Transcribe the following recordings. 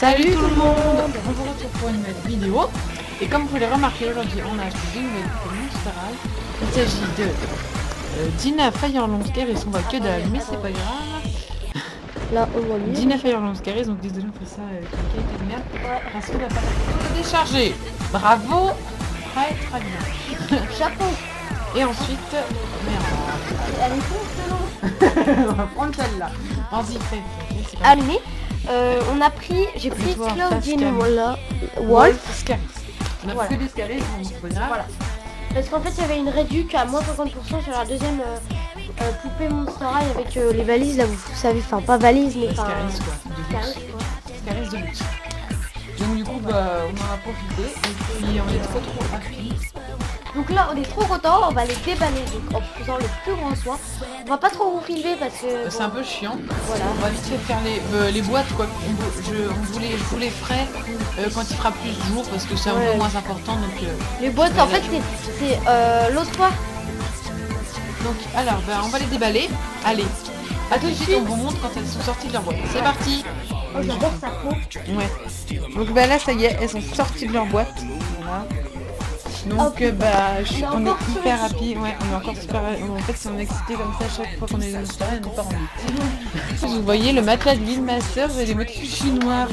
Salut tout le monde, on se retrouve pour une nouvelle vidéo. Et comme vous l'avez remarqué, aujourd'hui on a acheté deux nouvelles Monster High. Il s'agit de Dina Firelong Scaries, on voit que dalle, mais c'est pas grave. Là on voit mieux. Dina Firelong Scaries, donc désolé on fait ça avec une qualité de merde. Parce que la pâte est déchargée. Bravo, très très bien. Chapeau. Et ensuite, merde. Elle est con, On va prendre celle-là. Vas-y, fais. allumé. On a pris, j'ai pris Claudine Wolf Scaries. On a Voilà. que des Scaries, donc c'est pas grave. Voilà. Parce qu'en fait il y avait une réduc à moins 50% sur la deuxième poupée Monster High avec les valises là, vous savez, enfin pas valises mais enfin Scaries quoi. Scaries, quoi. Scaries de luxe. Donc du coup bah on en a profité et puis on est trop happy. Donc là on est trop content, on va les déballer donc en faisant le plus grand soin. On va pas trop vous filmer parce que C'est un peu chiant. voilà. On va vite fait faire les boîtes quoi. Je voulais frais quand il fera plus de jours parce que c'est un peu moins important donc. Les boîtes en fait c'est l'autre fois. Donc alors on va les déballer. Allez. À tout de suite, on vous montre quand elles sont sorties de leur boîte. C'est parti. Oh j'adore sa peau. Ouais. Donc bah là ça y est, elles sont sorties de leur boîte. Voilà. Donc on est hyper rapide, ouais, on est encore super. En fait, si on est excité comme ça chaque fois qu'on est dans le terrain, on n'est pas rendu. Vous voyez le matelas de l'île Master, j'ai des motifs chinois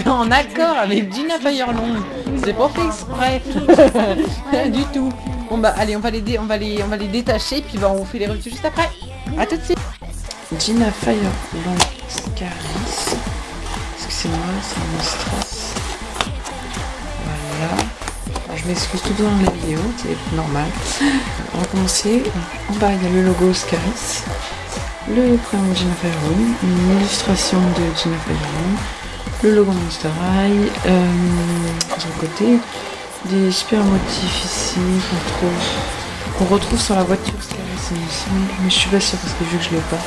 en accord avec Dina Firelong. C'est pas fait exprès du tout. Bon bah allez, on va les détacher puis bah on vous fait les revues juste après. À tout de suite. Dina Firelong Scaries. Excusez-moi, c'est mon stress. Voilà. Je m'excuse tout dans la vidéo, c'est normal. On va commencer. En bas, il y a le logo Scaries, le prénom de Dina Firelong, une illustration de Dina Firelong, le logo Monster High, sur le côté, des super motifs ici qu'on retrouve sur la voiture Scaries, il me semble, mais je suis pas sûre parce que vu que je l'ai pas,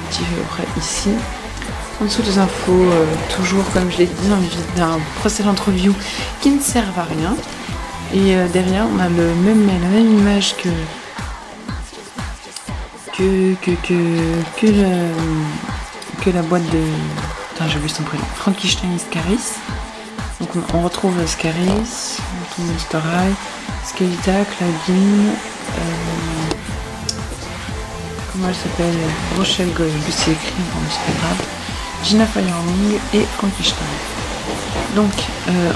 motif après ici. En dessous des infos, toujours comme je l'ai dit dans un précédent review, qui ne servent à rien. Et derrière on a la même image que la boîte de... Attends, j'ai oublié son prénom. Frankenstein Scaries. Donc on retrouve Scaries, on retrouve Monster High, Skelita, Claudine, comment elle s'appelle, Rochelle Gold, c'est écrit, bon, c'est pas grave, Dina Firelong et Frankenstein. Donc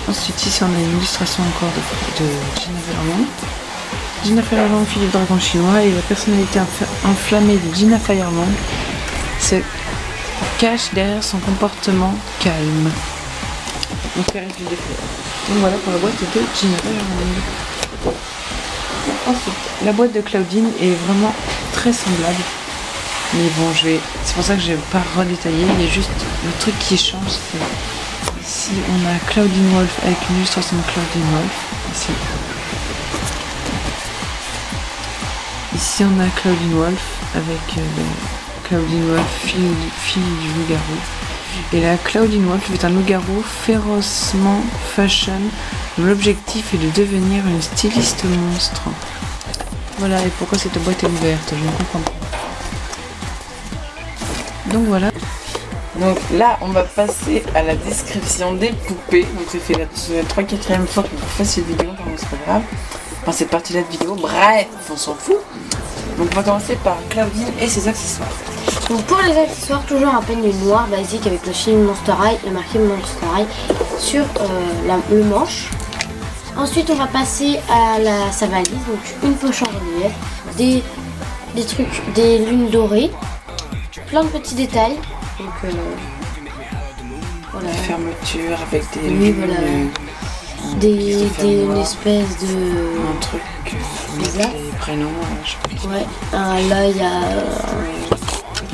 ensuite ici on a une illustration encore de Dina Firelong. Dina Firelong, fille du dragon chinois, et la personnalité enflammée de Dina Firelong se cache derrière son comportement calme. Donc voilà pour la boîte de Dina Firelong. Ensuite la boîte de Claudine est vraiment très semblable. Mais bon c'est pour ça que je vais pas redétailler, il y a juste le truc qui change, c'est ici on a Claudine Wolf avec une illustration de Claudine Wolf. Ici on a Claudine Wolf avec Claudine Wolf, fille du loup-garou. Et là Claudine Wolf est un loup-garou férocement fashion dont l'objectif est de devenir une styliste monstre. Voilà, et pourquoi cette boîte est ouverte, je ne comprends pas. Donc voilà. Donc là, on va passer à la description des poupées. Donc ça fait la 3/4e fois que je fais cette vidéo, donc c'est pas grave. Enfin, cette partie-là de vidéo, bref, on s'en fout. Donc on va commencer par Claudine et ses accessoires. Donc pour les accessoires, toujours un peigne noir basique avec le film Monster High, le marqué Monster High sur le manche. Ensuite on va passer à sa valise, donc une poche en relief, des trucs, des lunes dorées, plein de petits détails. Donc voilà. La fermeture avec des oui, voilà. Une espèce de... un truc bizarre. Des prénoms, je sais pas. Ouais, là il y a...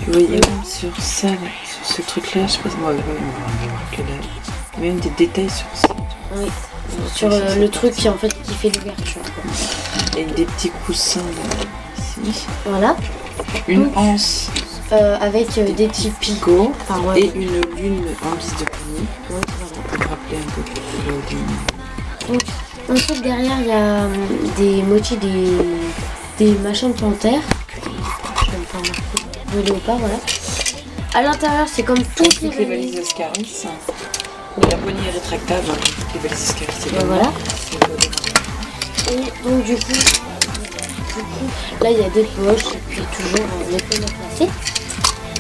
Vous voyez même sur ça, là, sur ce truc là, je sais pas si moi même des détails sur ça. Oui, sur le truc qui en fait qui fait l'ouverture. Et des petits coussins ici. Voilà. Une anse. Avec des petits picots. Enfin, ouais. Et une lune en guise de panier. Ouais, voilà. Pour rappeler un peu que Donc, ensuite derrière il y a des motifs, des machins de panthère. Je vais me faire marquer. De léopard, voilà. À l'intérieur c'est comme toutes les valises de Scaries. La poignée est rétractable, hein, toutes les valises escarcées. Voilà. Et donc du coup, là il y a des poches et puis toujours les pommes à placer.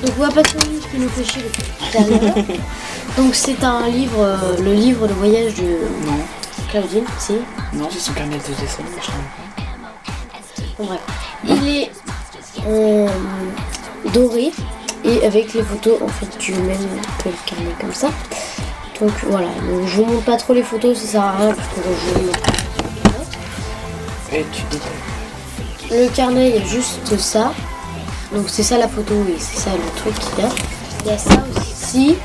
Donc on va passer au livre qui nous fait chier depuis tout à l'heure. Donc c'est un livre, le livre de voyage de Claudine, si. Non, c'est son carnet de dessin, je sais pas. Bon, bref. Il est doré et avec les photos en fait du même que le carnet comme ça. Donc voilà, donc, je vous montre pas trop les photos, ça sert à rien parce que je vous montre. Et tu dis. Le carnet, il y a juste ça. Donc c'est ça la photo et c'est ça le truc qu'il y a. Il y a ça aussi.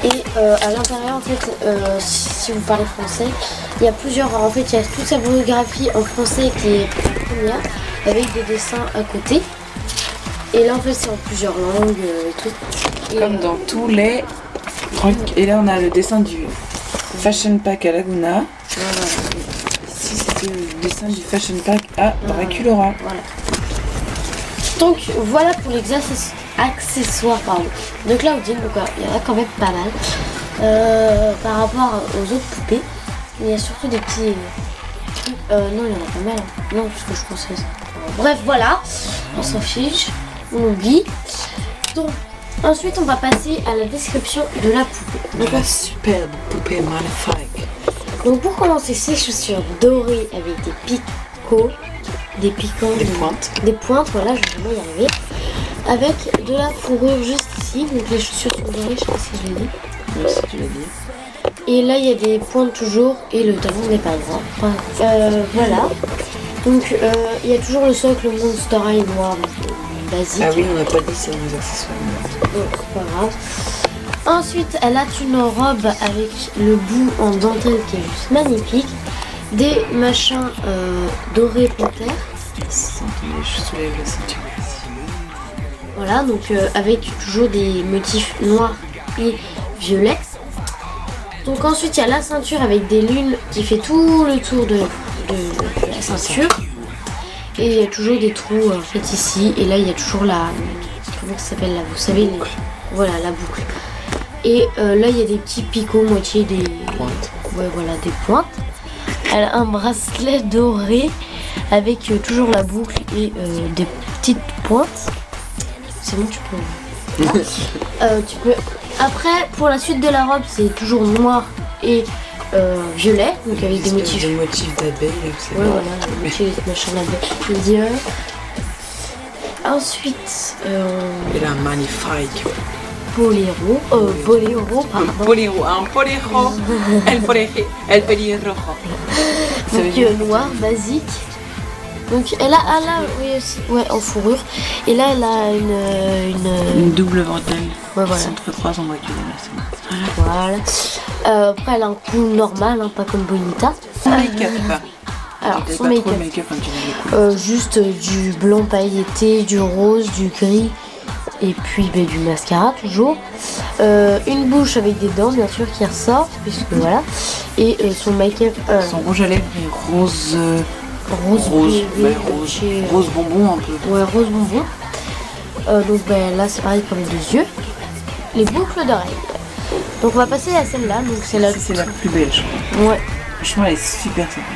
Et à l'intérieur, en fait, si vous parlez français, il y a plusieurs. En fait, il y a toute sa photographie en français qui est la première, avec des dessins à côté. Et là, en fait, c'est en plusieurs langues et tout. Et, comme dans tous les trucs. Et là, on a le dessin du Fashion Pack à Laguna. voilà. Ici, c'est le dessin du Fashion Pack à Draculora. Voilà. Donc voilà pour les accessoires de Claudine. Donc il y en a quand même pas mal par rapport aux autres poupées. Il y a surtout des petits trucs. Non, il y en a pas mal. Non, parce que je pensais ça. Bref, voilà. On s'en fiche. On oublie. Donc ensuite, on va passer à la description de la poupée. Donc la superbe poupée magnifique. Donc pour commencer, ces chaussures dorées avec des picots. Des piquants, des pointes, voilà, je vais vraiment y arriver. Avec de la fourrure juste ici, donc les chaussures sont dorées, je sais pas si je l'ai dit. Oui, si tu l'as dit. Et là, il y a des pointes toujours et le talon n'est pas droit. Voilà. Donc, il y a toujours le socle Monster High noir basique. Ah oui, on n'a pas dit c'est dans les accessoires. Donc, c'est pas grave. Ensuite, elle a une robe avec le bout en dentelle qui est juste magnifique. Des machins dorés panthères. Je soulève la ceinture. Voilà, donc avec toujours des motifs noirs et violets. Donc ensuite il y a la ceinture avec des lunes qui fait tout le tour de la ceinture. Et il y a toujours des trous en fait ici. Et là il y a toujours la... Comment ça s'appelle là? Vous savez voilà, la boucle. Et là il y a des petits picots moitié des pointes. Ouais, voilà, des pointes. Elle a un bracelet doré avec toujours la boucle et des petites pointes. C'est bon, tu peux. Tu peux. Après, pour la suite de la robe, c'est toujours noir et violet, donc avec des motifs. Des motifs d'abeilles, ouais, voilà, des motifs machin d'abeilles. Ensuite, elle a un magnifique. Boléro, pardon. Boléro, un boléro. El boléro. Donc noir, basique. Donc elle a oui, aussi, ouais, en fourrure. Et là elle a une double bretelle. Ouais, voilà. S'entrecroise en voiture. Voilà. Après elle a un cou normal, hein, pas comme Bonita. Make-up. Alors son make-up, juste du blanc pailleté, du rose, du gris. Et puis du mascara toujours. Une bouche avec des dents bien sûr qui ressort, puisque voilà. Et son make-up. Son rouge à lèvres est rose. Rose bonbon un peu. Ouais, rose bonbon. Donc là c'est pareil pour les deux yeux. Les boucles d'oreilles. Donc on va passer à celle-là. Donc c'est la plus belle je crois. Ouais. Franchement elle est super sympa.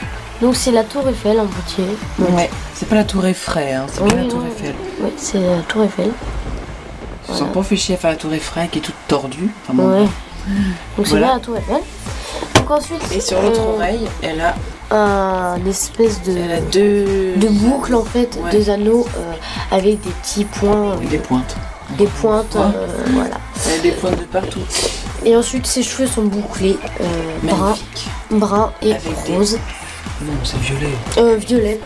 Donc c'est la tour Eiffel en boutier. Ouais. C'est pas la tour Eiffel, hein. C'est bien la tour Eiffel. Ouais, c'est la tour Eiffel. Ils sont pas fait chier à faire la tour Eiffel qui est toute tordue. Enfin, bon, ouais. Donc c'est bien la tour Eiffel. Donc ensuite. Et sur l'autre oreille, elle a un espèce de. Elle a deux boucles en fait, ouais. 2 anneaux avec des petits points. Des pointes. Des pointes, voilà. Elle a des pointes de partout. Et ensuite ses cheveux sont bouclés, brun et avec rose. Non, c'est violet. Violet.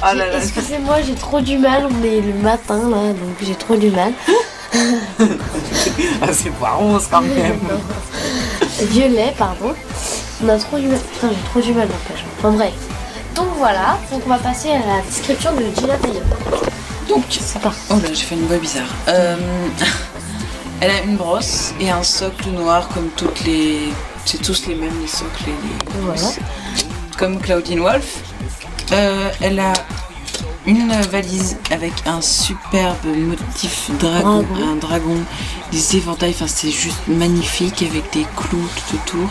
Ah là là. Excusez-moi, j'ai trop du mal. On est le matin là, donc j'ai trop du mal. Ah, c'est pas rose quand même. Violet, pardon. On a trop du mal. Putain, j'ai trop du mal n'empêche. Enfin bref. Donc voilà. Donc on va passer à la description de Gina Taylor. Donc c'est parti. Oh là, j'ai fait une voix bizarre. Elle a une brosse et un socle noir comme toutes les. C'est tous les mêmes les socles et les. Voilà. Comme Claudine Wolf. Elle a une valise avec un superbe motif dragon, un dragon, des éventails, enfin c'est juste magnifique avec des clous tout autour.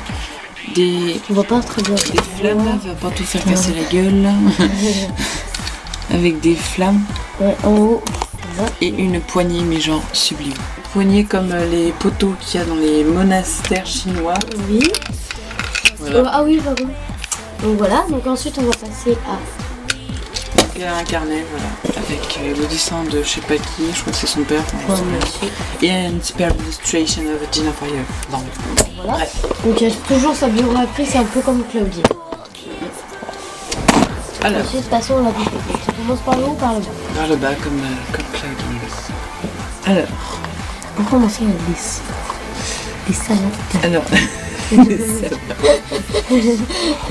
On voit pas très bien. Des flammes, va pas tout faire casser la gueule. Avec des flammes. Ouais, en haut. Et une poignée, mais genre sublime. Poignée comme les poteaux qu'il y a dans les monastères chinois. Oui. Voilà. Ah oui, pardon. Donc voilà, donc ensuite on va passer à... Il y a un carnet, voilà, avec le dessin de je sais pas qui, je crois que c'est son père. Et une super illustration of Gina Fire. Non. Voilà. Bref. Donc il y a toujours sa biographie, c'est un peu comme Claudie. Alors. Ensuite, passons à la poupée. Ça commence par le haut ou par le bas? Par le bas, comme Claudie. Alors. On va commencer avec des salades. Alors.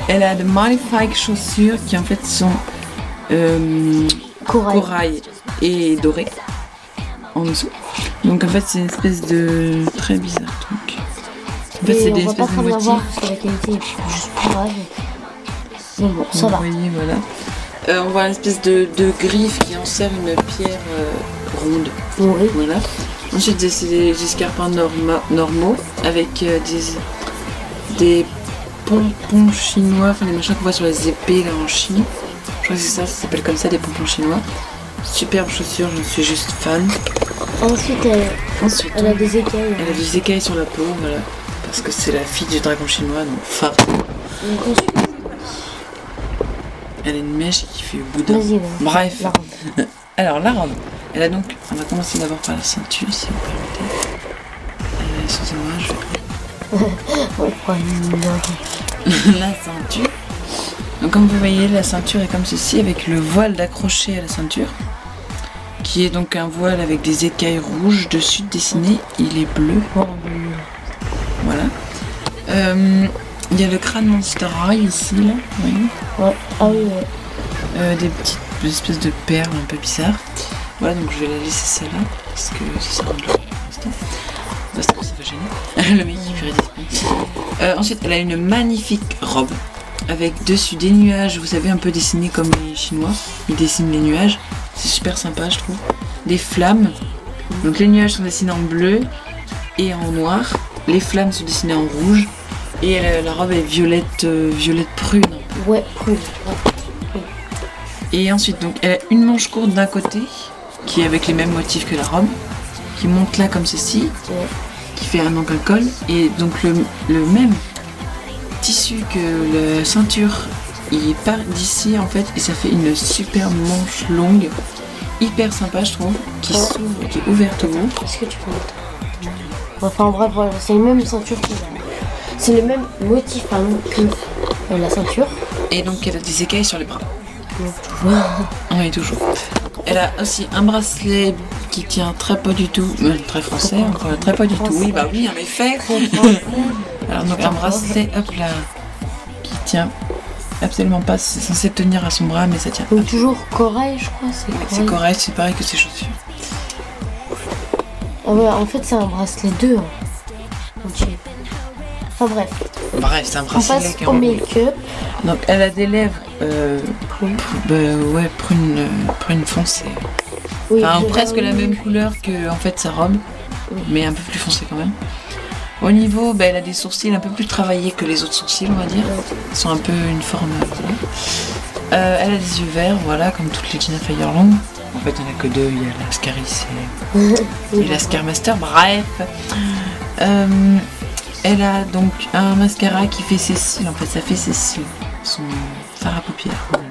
Elle a de magnifiques chaussures qui en fait sont corail et doré en dessous. Donc en fait c'est une espèce de très bizarre truc. En fait c'est des espèces de motifs. Parce que la qualité est juste grave. Mais bon, ça va. Vous voyez, voilà. On voit une espèce de griffe qui en sert une pierre ronde. Oui. Voilà. Ensuite c'est des escarpins normaux avec des pompons chinois, enfin les machins qu'on voit sur les épées là en Chine. Je crois que c'est ça s'appelle comme ça, des pompons chinois. Superbe chaussure, j'en suis juste fan. Ensuite, elle a des écailles. Elle a des écailles sur la peau, voilà. Parce que c'est la fille du dragon chinois, donc phare. Elle a une mèche qui fait au bout d'un. Bref. La robe. Alors la robe. Elle a donc. On va commencer d'abord par la ceinture, si vous permettez. Excusez-moi, je vais. La ceinture. Donc comme vous voyez, la ceinture est comme ceci, avec le voile d'accrocher à la ceinture, qui est donc un voile avec des écailles rouges dessus dessinées. Il est bleu. Voilà. Il y a le crâne Monster High ici, là. Oui. Ouais. Ah oui, ouais. Des petites espèces de perles un peu bizarres. Voilà, donc je vais la laisser celle-là, parce que ça rentre là pour l'instant. Parce que ça va gêner. Le mec qui ferait des ensuite, elle a une magnifique robe, avec dessus des nuages, vous savez, un peu dessinés comme les Chinois. Ils dessinent les nuages. C'est super sympa, je trouve. Des flammes. Donc les nuages sont dessinés en bleu et en noir. Les flammes sont dessinées en rouge. Et la robe est violette prune. Un peu. Ouais, prune. Et ensuite, donc, elle a une manche courte d'un côté, qui est avec les mêmes motifs que la robe, qui monte là comme ceci, qui fait donc un col. Et donc le même tissu que la ceinture, il part d'ici en fait, et ça fait une super manche longue, hyper sympa je trouve, qui s'ouvre, qui est ouverte au bout. Est-ce que tu peux mettre? Enfin bref, voilà, c'est les mêmes ceintures que c'est le même motif pardon, que la ceinture. Et donc elle a des écailles sur les bras. Toujours. Oui, toujours. Elle a aussi un bracelet qui tient très pas du tout, très français, encore très pas du tout. Oui, bah oui, en effet. Alors donc un bracelet, hop là, qui tient absolument pas, c'est censé tenir à son bras, mais ça tient. Donc toujours corail, je crois. C'est correct, c'est pareil que ses chaussures. Ah ouais, en fait c'est un bracelet 2. Entier. Enfin bref. Bref, c'est un bracelet. On passe au make-up. Donc elle a des lèvres ouais, prune foncée. Oui, enfin, presque la même couleur que en fait sa robe, mais un peu plus foncée quand même. Au niveau, elle a des sourcils un peu plus travaillés que les autres sourcils, on va dire. Ils sont un peu une forme. Voilà. Elle a des yeux verts, voilà, comme toutes les Gina Firelong. En fait, il n'y en a que deux, il y a la Scaris et la Scarmaster. Bref. Elle a donc un mascara qui fait ses cils, en fait, ça fait ses cils. Son fard à paupières. Voilà.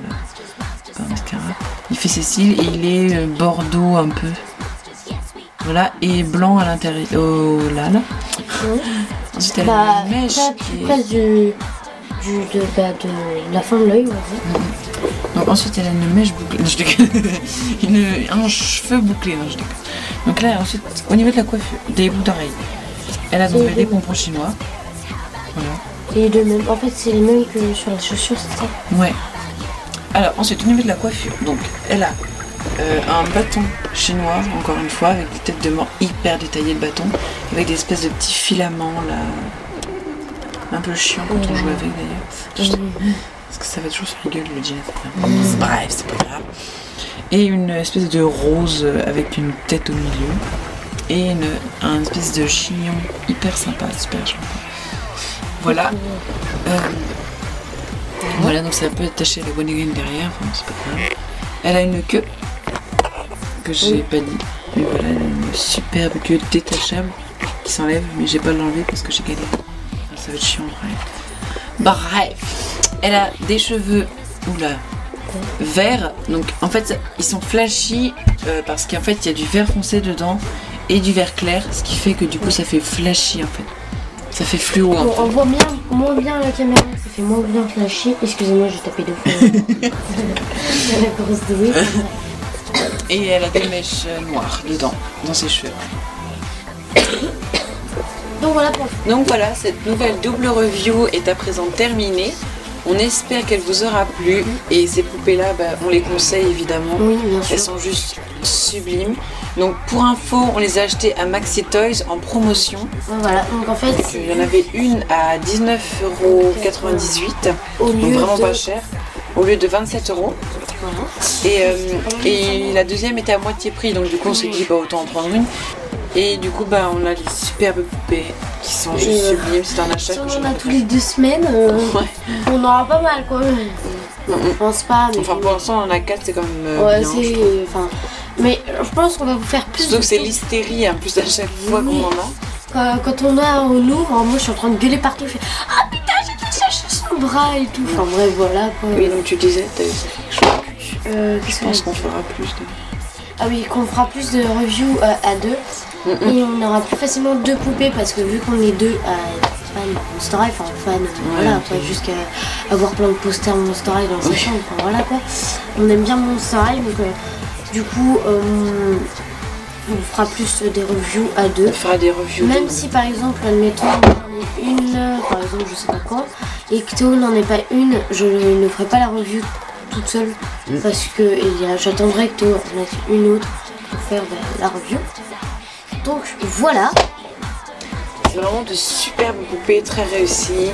C'est pas un mascara. Il fait ses cils et il est bordeaux un peu. Voilà, et blanc à l'intérieur. Oh là là. Ensuite, elle a une mèche qui est... près de la fin de l'œil, on va dire. Donc ensuite, elle a une mèche bouclée. Non, je déconne. Un cheveu bouclé. Non, je déconne. Donc là, ensuite, au niveau de la coiffure, des boucles d'oreilles. Elle a donc des pompons chinois. Voilà. Et de même, en fait, c'est les mêmes que sur les chaussures, c'est ça? Ouais. Alors ensuite, au niveau de la coiffure, donc elle a un bâton chinois, encore une fois, avec des têtes de mort hyper détaillées de bâton, avec des espèces de petits filaments là, un peu chiant quand on joue avec d'ailleurs. Parce que ça va toujours sur la gueule le jean. Bref, c'est pas grave. et une espèce de rose avec une tête au milieu et un espèce de chignon hyper sympa, super gentil. Voilà. Voilà, donc c'est un peu attaché à la One derrière, enfin, c'est pas grave. Elle a une queue que j'ai pas dit, mais voilà, elle a une superbe queue détachable qui s'enlève, mais j'ai pas l'enlever parce que j'ai galéré. Ça va être chiant, bref. Elle a des cheveux, oula, vert, donc en fait ils sont flashy parce qu'en fait il y a du vert foncé dedans et du vert clair, ce qui fait que du coup ça fait flashy en fait, ça fait fluo. Bon, on voit bien, moins bien la caméra, ça fait moins bien flashy. Excusez-moi, j'ai tapé 2 fois. La grosse douille. Et elle a des mèches noires dedans, dans ses cheveux. Donc voilà, cette nouvelle double review est à présent terminée. On espère qu'elle vous aura plu et ces poupées-là, bah, on les conseille évidemment. Oui, bien sûr. Elles sont juste sublimes. Donc pour info, on les a achetées à Maxi Toys en promotion. Voilà, donc en fait, il y en avait une à 19,98 €, donc vraiment pas cher, au lieu de 27 €. Voilà. Et la deuxième était à moitié prix, donc du coup on s'est dit bah, autant en prendre une. Et du coup bah, on a des superbes poupées qui sont juste sublimes. C'est un achat si que on en a tous les 2 semaines, on aura pas mal quoi. Je pense pas. Mais enfin pour l'instant on en a 4, c'est quand même ouais, bien. Mais je pense qu'on va vous faire plus. Surtout que c'est l'hystérie en plus à chaque fois qu'on en a. Quand on a au Louvre, moi je suis en train de gueuler partout, je fais ah putain j'ai tout cherché son bras et tout. Enfin bref voilà quoi. Oui donc tu disais, t'as eu quelque chose. Je pense qu'on fera plus de... Ah oui, qu'on fera plus de reviews à 2. Et on aura plus facilement 2 poupées parce que vu qu'on est 2 fans de Monster High, enfin fans, voilà, pas jusqu'à avoir plein de posters Monster High dans sa chambre, enfin voilà quoi. On aime bien Monster High, donc du coup on fera plus des reviews à 2. On fera des reviews. Même si par exemple, admettons, on en est une, par exemple, je sais pas quoi, et que Théo n'en est pas une, je ne ferai pas la review toute seule parce que j'attendrai que Théo en mette une autre pour faire la review. Donc voilà. C'est vraiment de superbes poupées très réussies.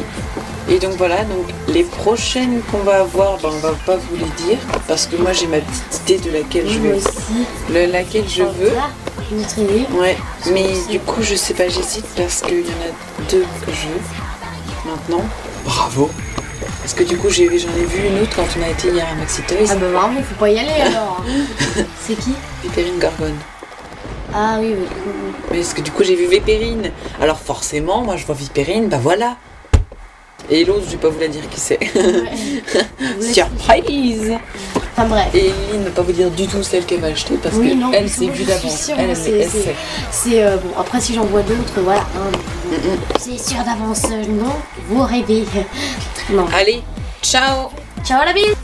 Et donc voilà, donc les prochaines qu'on va avoir, ben, on va pas vous les dire parce que moi j'ai ma petite idée de laquelle je veux. Laquelle je veux. Ouais, mais du coup je sais pas, j'hésite parce qu'il y en a 2 que je veux maintenant. Bravo. Parce que du coup j'en ai vu une autre quand on a été hier à Maxi Toys. Ah bah vraiment faut pas y aller alors. C'est qui? Vipérine Gorgone. Ah oui, oui. Mais parce que du coup j'ai vu Vipérine. Alors forcément moi je vois Vipérine, bah voilà. Et l'autre je vais pas vous la dire qui c'est. Ouais. Surprise. Enfin bref. Et Lynn ne va pas vous dire du tout celle qu'elle va acheter parce qu'elle s'est vue d'avance. C'est bon, après si j'en vois d'autres, voilà. C'est sûr d'avance, non, vous rêvez. Non. Allez, ciao. Ciao la bise.